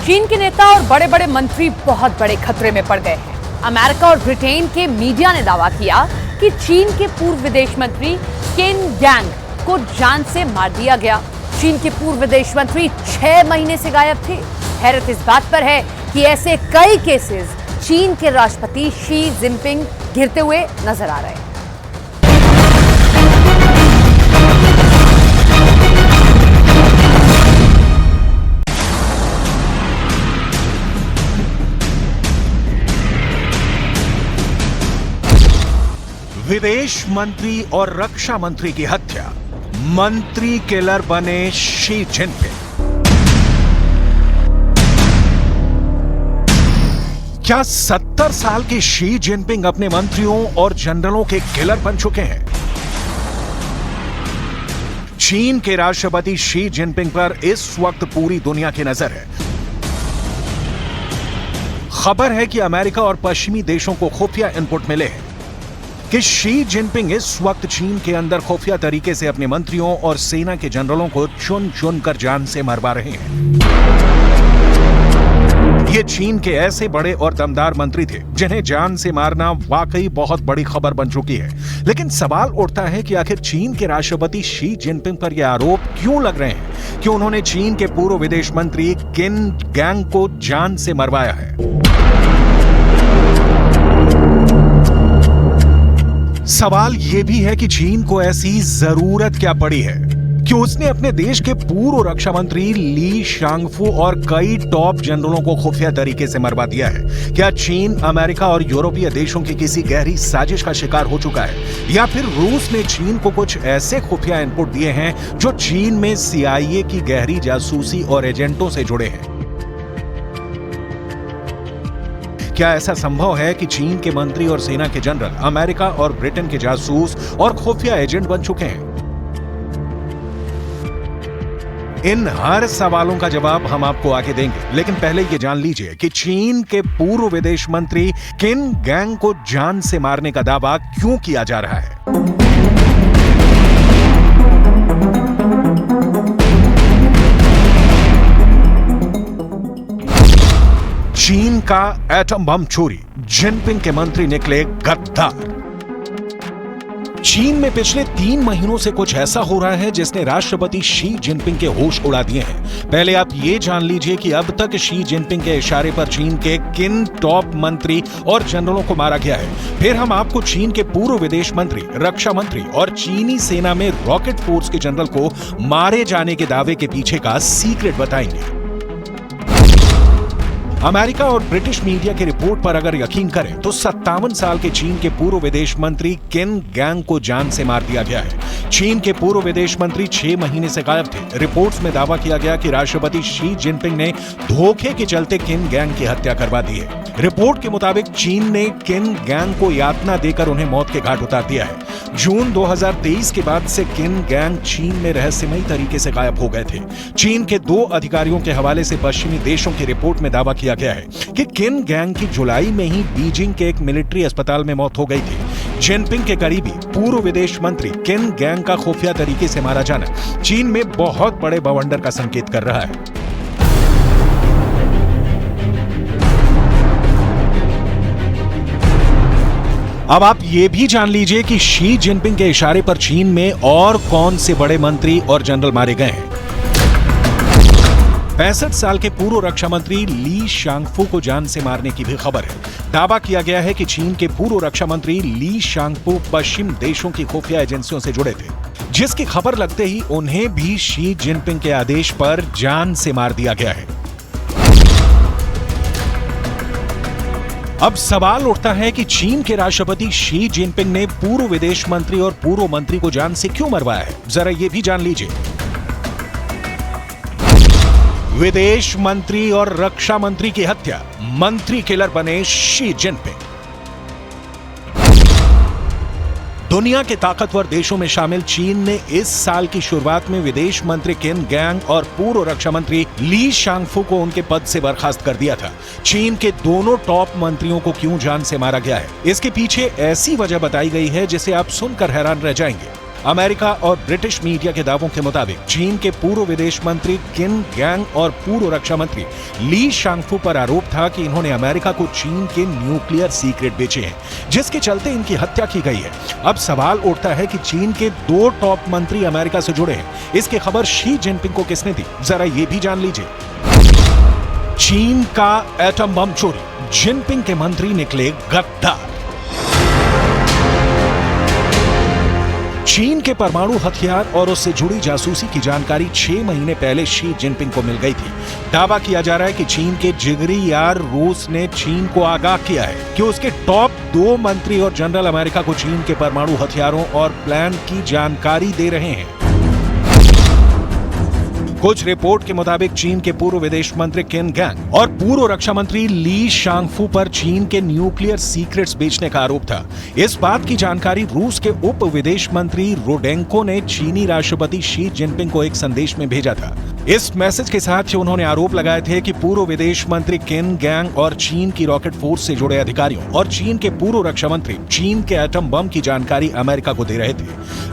चीन के नेता और बड़े बड़े मंत्री बहुत बड़े खतरे में पड़ गए हैं। अमेरिका और ब्रिटेन के मीडिया ने दावा किया कि चीन के पूर्व विदेश मंत्री किन गैंग को जान से मार दिया गया। चीन के पूर्व विदेश मंत्री 6 महीने से गायब थे। हैरत इस बात पर है कि ऐसे कई केसेस चीन के राष्ट्रपति शी जिनपिंग घिरते हुए नजर आ रहे हैं। विदेश मंत्री और रक्षा मंत्री की हत्या, मंत्री किलर बने शी जिनपिंग। क्या 70 साल के शी जिनपिंग अपने मंत्रियों और जनरलों के किलर बन चुके हैं? चीन के राष्ट्रपति शी जिनपिंग पर इस वक्त पूरी दुनिया की नजर है। खबर है कि अमेरिका और पश्चिमी देशों को खुफिया इनपुट मिले हैं कि शी जिनपिंग इस वक्त चीन के अंदर खुफिया तरीके से अपने मंत्रियों और सेना के जनरलों को चुन चुन कर जान से मरवा रहे हैं। ये चीन के ऐसे बड़े और दमदार मंत्री थे जिन्हें जान से मारना वाकई बहुत बड़ी खबर बन चुकी है। लेकिन सवाल उठता है कि आखिर चीन के राष्ट्रपति शी जिनपिंग पर यह आरोप क्यों लग रहे हैं कि उन्होंने चीन के पूर्व विदेश मंत्री किन गैंग को जान से मरवाया है। सवाल यह भी है कि चीन को ऐसी जरूरत क्या पड़ी है कि उसने अपने देश के पूर्व रक्षा मंत्री ली शांगफू और कई टॉप जनरलों को खुफिया तरीके से मरवा दिया है। क्या चीन अमेरिका और यूरोपीय देशों की किसी गहरी साजिश का शिकार हो चुका है, या फिर रूस ने चीन को कुछ ऐसे खुफिया इनपुट दिए हैं जो चीन में CIA की गहरी जासूसी और एजेंटों से जुड़े हैं? क्या ऐसा संभव है कि चीन के मंत्री और सेना के जनरल अमेरिका और ब्रिटेन के जासूस और खुफिया एजेंट बन चुके हैं? इन हर सवालों का जवाब हम आपको आगे देंगे, लेकिन पहले ये जान लीजिए कि चीन के पूर्व विदेश मंत्री किन गैंग को जान से मारने का दावा क्यों किया जा रहा है। चीन का एटम बम चोरी, जिनपिंग के मंत्री निकले गद्दार। चीन में पिछले 3 महीनों से कुछ ऐसा हो रहा है जिसने राष्ट्रपति शी जिनपिंग के होश उड़ा दिए हैं। पहले आप ये जान लीजिए कि अब तक शी जिनपिंग के इशारे पर चीन के किन टॉप मंत्री और जनरलों को मारा गया है। फिर हम आपको चीन के पूर्व विदेश मंत्री, रक्षा मंत्री और चीनी सेना में रॉकेट फोर्स के जनरल को मारे जाने के दावे के पीछे का सीक्रेट बताएंगे। अमेरिका और ब्रिटिश मीडिया की रिपोर्ट पर अगर यकीन करें तो 57 साल के चीन के पूर्व विदेश मंत्री किन गैंग को जान से मार दिया गया है। चीन के पूर्व विदेश मंत्री 6 महीने से गायब थे। रिपोर्ट्स में दावा किया गया कि राष्ट्रपति शी जिनपिंग ने धोखे के चलते किन गैंग की हत्या करवा दी है। रिपोर्ट के मुताबिक चीन ने किन गैंग को यातना देकर उन्हें मौत के घाट उतार दिया है। जून 2023 के बाद से किन गैंग चीन में रहस्यमयी तरीके से गायब हो गए थे। चीन के 2 अधिकारियों के हवाले से पश्चिमी देशों की रिपोर्ट में दावा किया गया है कि किन गैंग की जुलाई में ही बीजिंग के एक मिलिट्री अस्पताल में मौत हो गई थी। जिनपिंग के करीबी पूर्व विदेश मंत्री किन गैंग का खुफिया तरीके से मारा जाना चीन में बहुत बड़े बवंडर का संकेत कर रहा है। अब आप ये भी जान लीजिए कि शी जिनपिंग के इशारे पर चीन में और कौन से बड़े मंत्री और जनरल मारे गए हैं। 65 साल के पूर्व रक्षा मंत्री ली शांगफू को जान से मारने की भी खबर है। दावा किया गया है कि चीन के पूर्व रक्षा मंत्री ली शांगफू पश्चिम देशों की खुफिया एजेंसियों से जुड़े थे, जिसकी खबर लगते ही उन्हें भी शी जिनपिंग के आदेश पर जान से मार दिया गया है। अब सवाल उठता है कि चीन के राष्ट्रपति शी जिनपिंग ने पूर्व विदेश मंत्री और पूर्व मंत्री को जान से क्यों मरवाया है। जरा ये भी जान लीजिए। विदेश मंत्री और रक्षा मंत्री की हत्या, मंत्री किलर बने शी जिनपिंग। दुनिया के ताकतवर देशों में शामिल चीन ने इस साल की शुरुआत में विदेश मंत्री किन गैंग और पूर्व रक्षा मंत्री ली शांगफू को उनके पद से बर्खास्त कर दिया था। चीन के दोनों टॉप मंत्रियों को क्यों जान से मारा गया है, इसके पीछे ऐसी वजह बताई गई है जिसे आप सुनकर हैरान रह जाएंगे। अमेरिका और ब्रिटिश मीडिया के दावों के मुताबिक चीन के पूर्व विदेश मंत्री किन गैंग और पूर्व रक्षा मंत्री ली शांगफू पर आरोप था कि इन्होंने अमेरिका को चीन के न्यूक्लियर सीक्रेट बेचे हैं, जिसके चलते इनकी हत्या की गई है। अब सवाल उठता है कि चीन के 2 टॉप मंत्री अमेरिका से जुड़े हैं। इसकी खबर शी जिनपिंग को किसने दी, जरा ये भी जान लीजिए। चीन का एटम बम चोरी, जिनपिंग के मंत्री निकले गद्दार। चीन के परमाणु हथियार और उससे जुड़ी जासूसी की जानकारी 6 महीने पहले शी जिनपिंग को मिल गई थी। दावा किया जा रहा है कि चीन के जिगरी यार रूस ने चीन को आगाह किया है कि उसके टॉप 2 मंत्री और जनरल अमेरिका को चीन के परमाणु हथियारों और प्लान की जानकारी दे रहे हैं। कुछ रिपोर्ट के मुताबिक चीन के पूर्व विदेश मंत्री किन गैंग और पूर्व रक्षा मंत्री ली शांगफू पर चीन के न्यूक्लियर सीक्रेट्स बेचने का आरोप था। इस बात की जानकारी रूस के उप विदेश मंत्री रोडेंको ने चीनी राष्ट्रपति शी जिनपिंग को एक संदेश में भेजा था। इस मैसेज के साथ ही उन्होंने आरोप लगाए थे कि पूर्व विदेश मंत्री किन गैंग और चीन की रॉकेट फोर्स से जुड़े अधिकारियों और चीन के पूर्व रक्षा मंत्री चीन के एटम बम की जानकारी अमेरिका को दे रहे थे।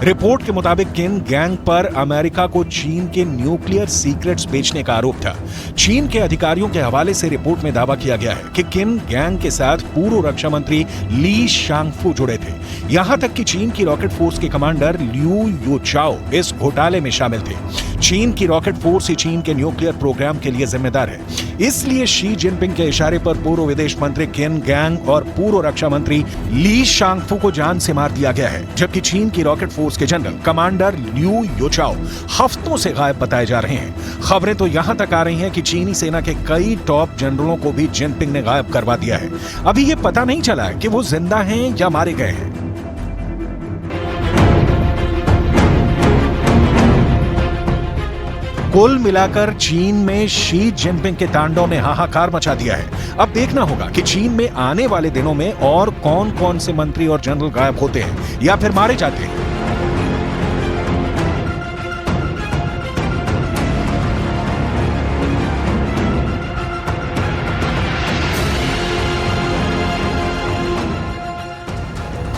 रिपोर्ट के मुताबिक किन गैंग पर अमेरिका को चीन के न्यूक्लियर सीक्रेट्स बेचने का आरोप था। चीन के अधिकारियों के हवाले से रिपोर्ट में दावा किया गया है कि किन गैंग के साथ पूर्व रक्षा मंत्री ली शांगफू जुड़े थे। यहां तक कि चीन की रॉकेट फोर्स के कमांडर लियू योचाओ इस घोटाले में शामिल थे। चीन की रॉकेट फोर्स ही चीन के न्यूक्लियर प्रोग्राम के लिए जिम्मेदार है। इसलिए शी जिनपिंग के इशारे पर पूर्व विदेश मंत्री किन गैंग और पूर्व रक्षा मंत्री ली शांगफू को जान से मार दिया गया है, जबकि चीन की रॉकेट फोर्स के जनरल कमांडर लियू योचाओ हफ्तों से गायब बताए जा रहे हैं। खबरें तो यहां तक आ रही हैं कि चीनी सेना के कई टॉप जनरलों को भी जिनपिंग ने गायब करवा दिया है। अभी ये पता नहीं चला है कि वो जिंदा हैं या मारे गए हैं। कुल मिलाकर चीन में शी जिनपिंग के तांडव ने हाहाकार मचा दिया है। अब देखना होगा कि चीन में आने वाले दिनों में और कौन-कौन से मंत्री और जनरल गायब होते हैं या फिर मारे जाते हैं।